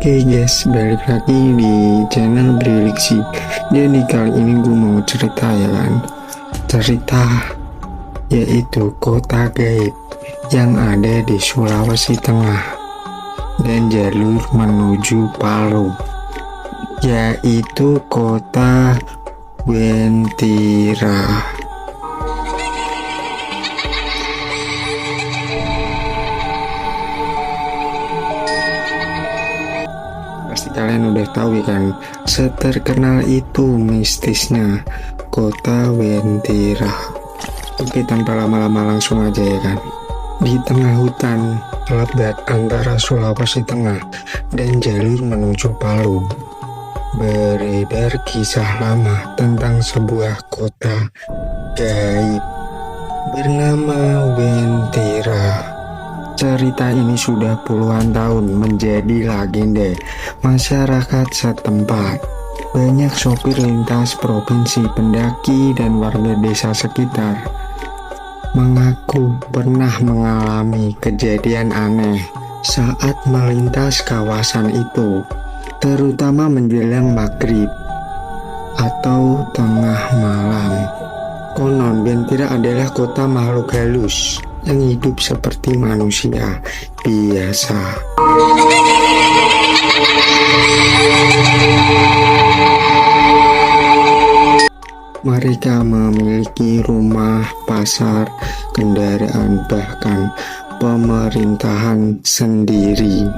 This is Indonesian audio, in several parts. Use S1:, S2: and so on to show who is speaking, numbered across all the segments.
S1: Oke guys, balik lagi di channel Bereliksi. Jadi kali ini gue mau cerita ya kan. Cerita yaitu kota gaib yang ada di Sulawesi Tengah dan jalur menuju Palu, yaitu kota Wentira. Pasti kalian udah tahu kan, seterkenal itu mistisnya kota Wentira. Oke, tanpa lama-lama langsung aja ya kan. Di tengah hutan lebat antara Sulawesi Tengah dan jalur menuju Palu, beredar kisah lama tentang sebuah kota gaib bernama Wentira. Cerita ini sudah puluhan tahun menjadi legenda masyarakat setempat. Banyak sopir lintas provinsi, pendaki, dan warga desa sekitar mengaku pernah mengalami kejadian aneh saat melintas kawasan itu, terutama menjelang maghrib atau tengah malam. Konon Wentira adalah kota makhluk halus yang hidup seperti manusia biasa. Mereka memiliki rumah, pasar, kendaraan, bahkan pemerintahan sendiri.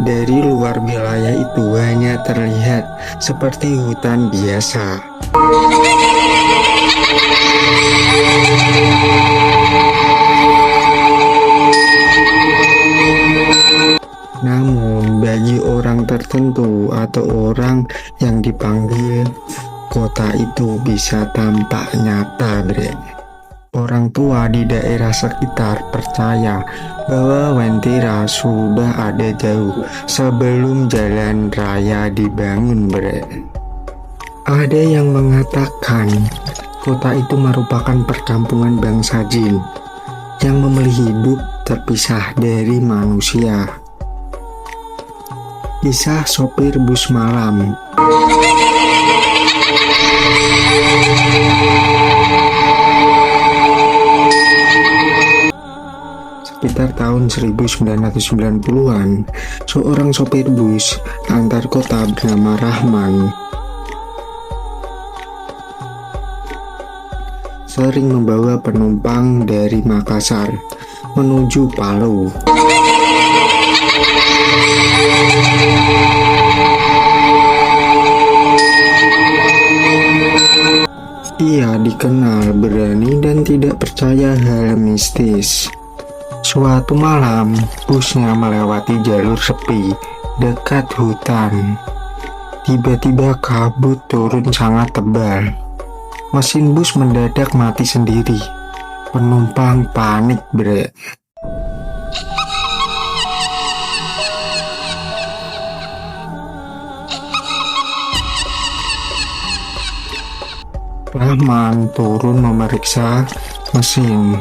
S1: Dari luar wilayah itu hanya terlihat seperti hutan biasa. Namun bagi orang tertentu atau orang yang dipanggil, kota itu bisa tampak nyata, bre. Orang tua di daerah sekitar percaya bahwa Wentira sudah ada jauh sebelum jalan raya dibangun, bre. Ada yang mengatakan kota itu merupakan perkampungan bangsa jin yang memilih hidup terpisah dari manusia. Kisah sopir bus malam. Sekitar tahun 1990-an, seorang sopir bus antar kota bernama Rahman sering membawa penumpang dari Makassar menuju Palu. Ia dikenal berani dan tidak percaya hal mistis. Suatu malam, busnya melewati jalur sepi dekat hutan. Tiba-tiba kabut turun sangat tebal. Mesin bus mendadak mati sendiri. Penumpang panik, bre. Rahman turun memeriksa mesin.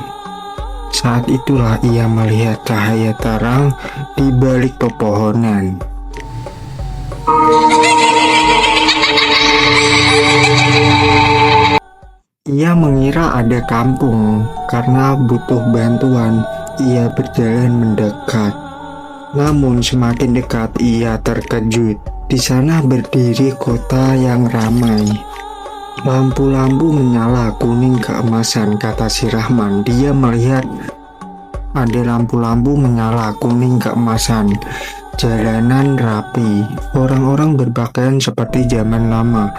S1: Saat itulah ia melihat cahaya terang di balik pepohonan. Ia mengira ada kampung. Karena butuh bantuan, ia berjalan mendekat. Namun semakin dekat ia terkejut. Di sana berdiri kota yang ramai. Lampu-lampu menyala kuning keemasan, kata si Rahman. Dia melihat ada lampu-lampu menyala kuning keemasan. Jalanan rapi, orang-orang berpakaian seperti zaman lama.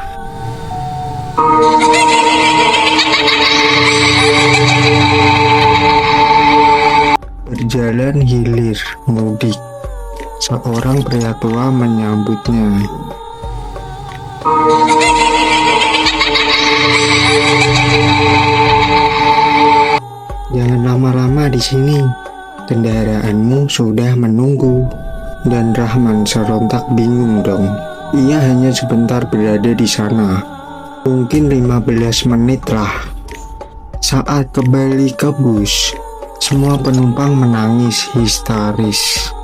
S1: Berjalan hilir mudik. Seorang pria tua menyambutnya. Jangan lama-lama di sini, kendaraanmu sudah menunggu. Dan Rahman serontak bingung dong. Ia hanya sebentar berada di sana, mungkin 15 menit lah. Saat kembali ke bus, semua penumpang menangis histeris.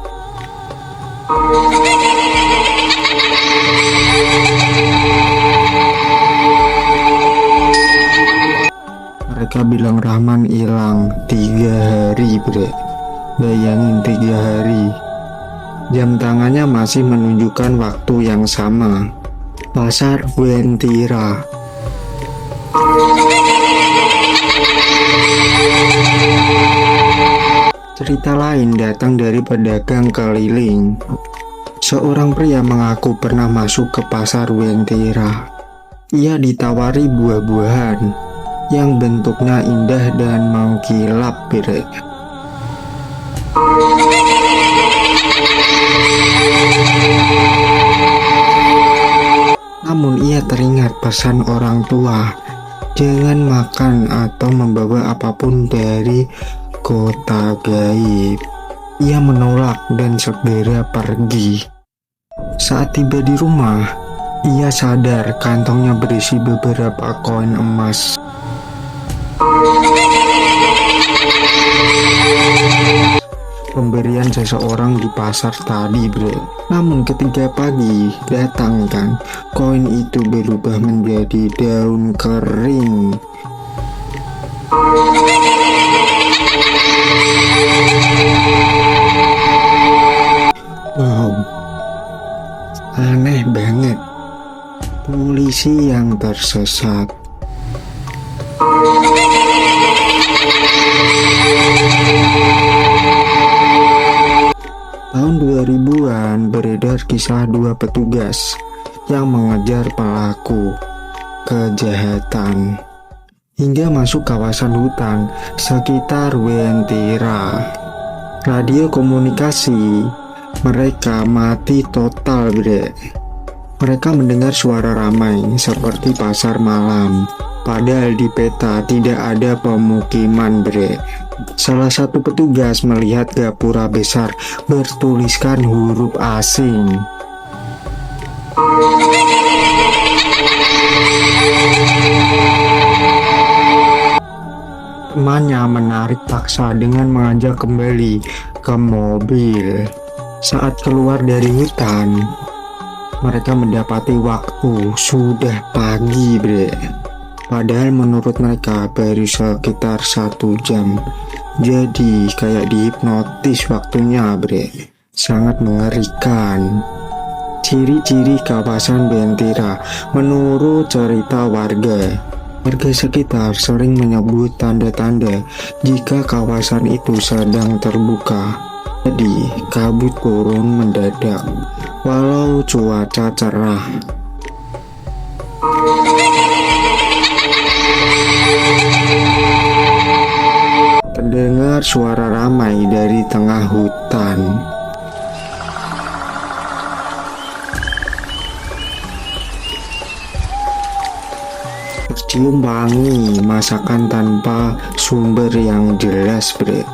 S1: Mereka bilang Rahman hilang 3 hari, bre. Bayangin 3 hari. Jam tangannya masih menunjukkan waktu yang sama. Pasar Wentira. Cerita lain datang dari pedagang keliling. Seorang pria mengaku pernah masuk ke pasar Wentira. Ia ditawari buah-buahan yang bentuknya indah dan mengkilap, bre. Namun ia teringat pesan orang tua, jangan makan atau membawa apapun dari kota gaib. Ia menolak dan segera pergi. Saat tiba di rumah, ia sadar kantongnya berisi beberapa koin emas. Pemberian seseorang di pasar tadi, bre. Namun ketika pagi datang kan, koin itu berubah menjadi daun kering. Wow, aneh banget. Polisi yang tersesat. Tahun 2000-an beredar kisah 2 petugas yang mengejar pelaku kejahatan hingga masuk kawasan hutan sekitar Wentira. Radio komunikasi mereka mati total, bre. Mereka mendengar suara ramai seperti pasar malam, padahal di peta tidak ada pemukiman, bre. Salah satu petugas melihat gapura besar bertuliskan huruf asing. Temannya menarik paksa dengan mengajak kembali ke mobil. Saat keluar dari hutan, mereka mendapati waktu sudah pagi, bre. Padahal menurut mereka baru sekitar 1 jam. Jadi kayak dihipnotis waktunya, bre. Sangat mengerikan. Ciri-ciri kawasan Wentira menurut cerita warga. Warga sekitar sering menyebut tanda-tanda jika kawasan itu sedang terbuka. Jadi kabut turun mendadak walau cuaca cerah. Terdengar suara ramai dari tengah hutan. Tercium wangi masakan tanpa sumber yang jelas, bre.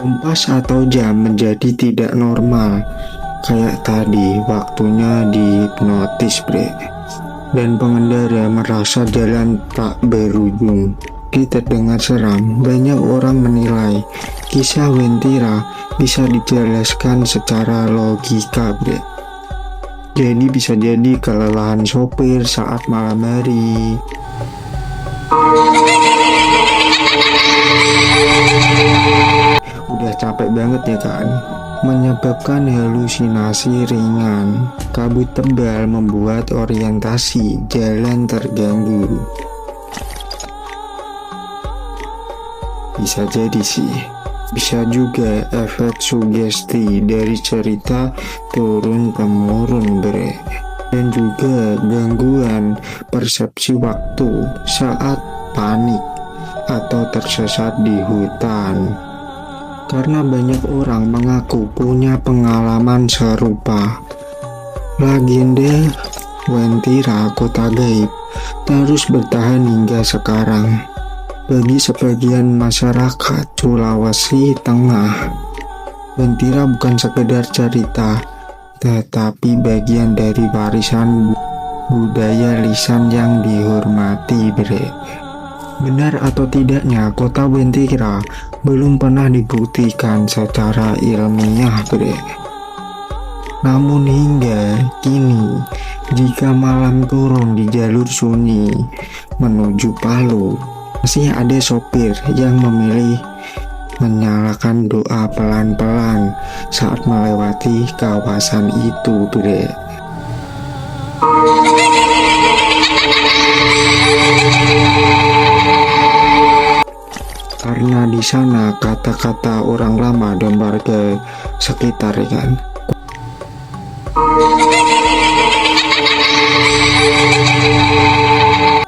S1: Kompas atau jam menjadi tidak normal. Kayak tadi waktunya dihipnotis, bre. Dan pengendara merasa jalan tak berujung. Kita dengar seram. Banyak orang menilai kisah Wentira bisa dijelaskan secara logika, bre. Jadi bisa jadi kelelahan sopir saat malam hari. Udah capek banget ya kan? Menyebabkan halusinasi ringan. Kabut tebal membuat orientasi jalan terganggu. Bisa jadi sih. Bisa juga efek sugesti dari cerita turun-temurun, bre. Dan juga gangguan persepsi waktu saat panik atau tersesat di hutan. Karena banyak orang mengaku punya pengalaman serupa. Legenda Wentira Kota Gaib terus bertahan hingga sekarang. Bagi sebagian masyarakat Sulawesi Tengah, Wentira bukan sekedar cerita, tetapi bagian dari warisan budaya lisan yang dihormati, bre. Benar atau tidaknya, kota Wentira belum pernah dibuktikan secara ilmiah, bre. Namun hingga kini, jika malam turun di jalur sunyi menuju Palu, masih ada sopir yang memilih menyalakan doa pelan-pelan saat melewati kawasan itu, bre. Karena di sana kata-kata orang lama dan warga sekitar, kan.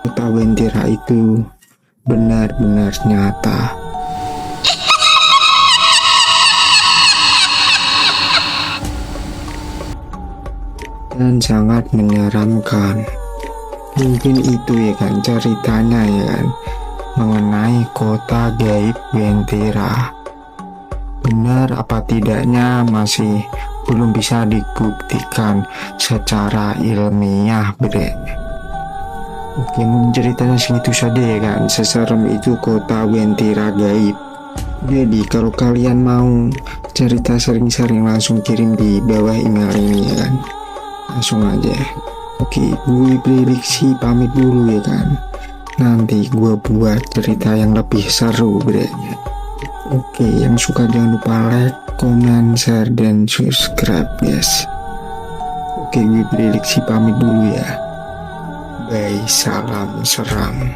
S1: Kota Wentira itu benar-benar nyata. Dan sangat menyeramkan. Mungkin itu ya kan ceritanya ya kan, mengenai kota gaib Wentira. Benar apa tidaknya masih belum bisa dibuktikan secara ilmiah, bre. Oke, ceritanya segitu saja ya kan, seserem itu kota Wentira gaib. Jadi kalau kalian mau cerita sering-sering, langsung kirim di bawah email ini ya kan, langsung aja. Oke, gue prediksi pamit dulu ya kan, nanti gue buat cerita yang lebih seru, bre. Oke, yang suka jangan lupa like, komen, share, dan subscribe, guys. Oke, gue prediksi pamit dulu ya. Bye, salam seram.